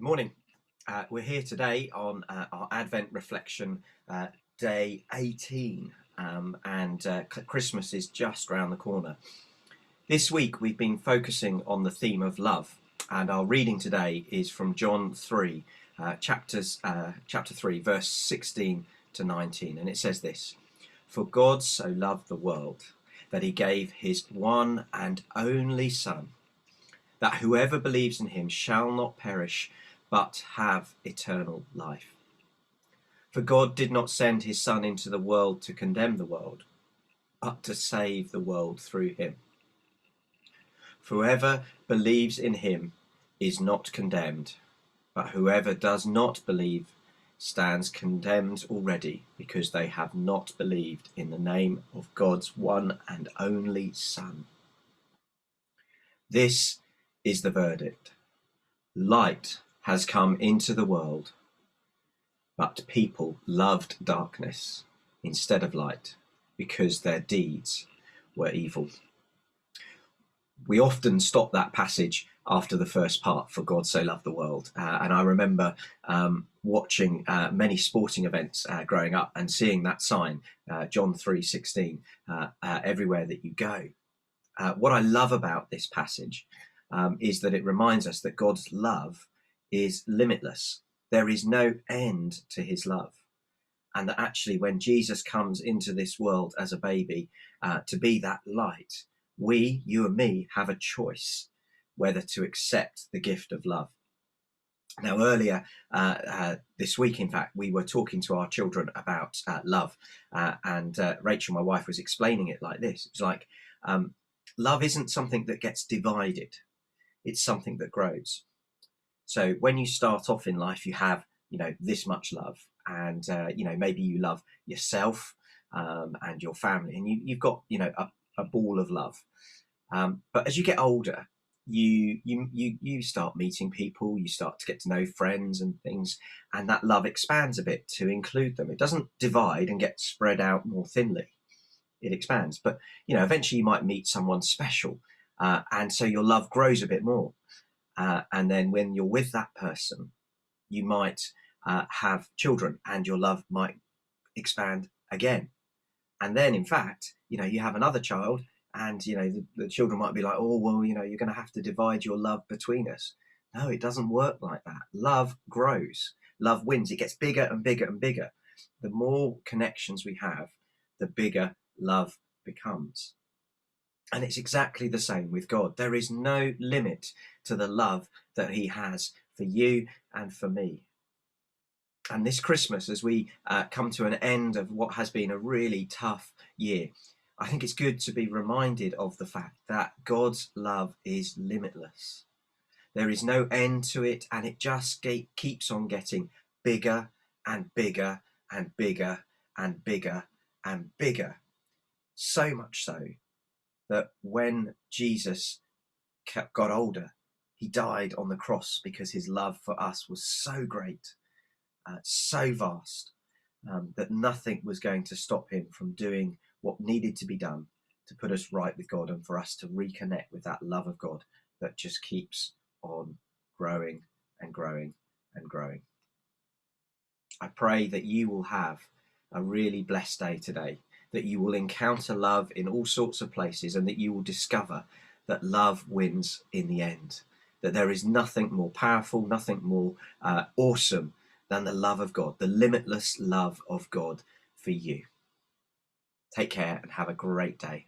Morning. We're here today on our Advent reflection, day 18, and Christmas is just round the corner. This week we've been focusing on the theme of love, and our reading today is from John 3, chapter 3, verse 16 to 19, and it says this: "For God so loved the world that he gave his one and only Son, that whoever believes in him shall not perish, but have eternal life. For God did not send his Son into the world to condemn the world, but to save the world through him. For whoever believes in him is not condemned, but whoever does not believe stands condemned already, because they have not believed in the name of God's one and only Son. This is the verdict. Light has come into the world, but people loved darkness instead of light, because their deeds were evil." We often stop that passage after the first part, "For God so loved the world." And I remember watching many sporting events growing up and seeing that sign, John 3:16, everywhere that you go. What I love about this passage is that it reminds us that God's love is limitless. There is no end to his love. And that actually when Jesus comes into this world as a baby to be that light, we, you and me, have a choice whether to accept the gift of love. Now, earlier this week, in fact, we were talking to our children about love, and Rachel, my wife, was explaining it like this. It's like, love isn't something that gets divided. It's something that grows. So when you start off in life, you have, this much love, and, maybe you love yourself and your family, and you've got, a ball of love. But as you get older, you start meeting people, you start to get to know friends and things, and that love expands a bit to include them. It doesn't divide and get spread out more thinly. It expands, but eventually you might meet someone special, and so your love grows a bit more, and then when you're with that person, you might have children, and your love might expand again. And then, in fact, you have another child, and the children might be like, "Oh, well, you're going to have to divide your love between us." No, it doesn't work like that. Love grows. Love wins. It gets bigger and bigger and bigger. The more connections we have, the bigger love becomes. And it's exactly the same with God. There is no limit to the love that he has for you and for me. And this Christmas, as we come to an end of what has been a really tough year, I think it's good to be reminded of the fact that God's love is limitless. There is no end to it, and it just keeps on getting bigger and bigger and bigger and bigger and bigger. So much so that when Jesus got older, he died on the cross because his love for us was so great, so vast, that nothing was going to stop him from doing what needed to be done to put us right with God and for us to reconnect with that love of God that just keeps on growing and growing and growing. I pray that you will have a really blessed day today, that you will encounter love in all sorts of places, and that you will discover that love wins in the end, that there is nothing more powerful, nothing more awesome than the love of God, the limitless love of God for you. Take care and have a great day.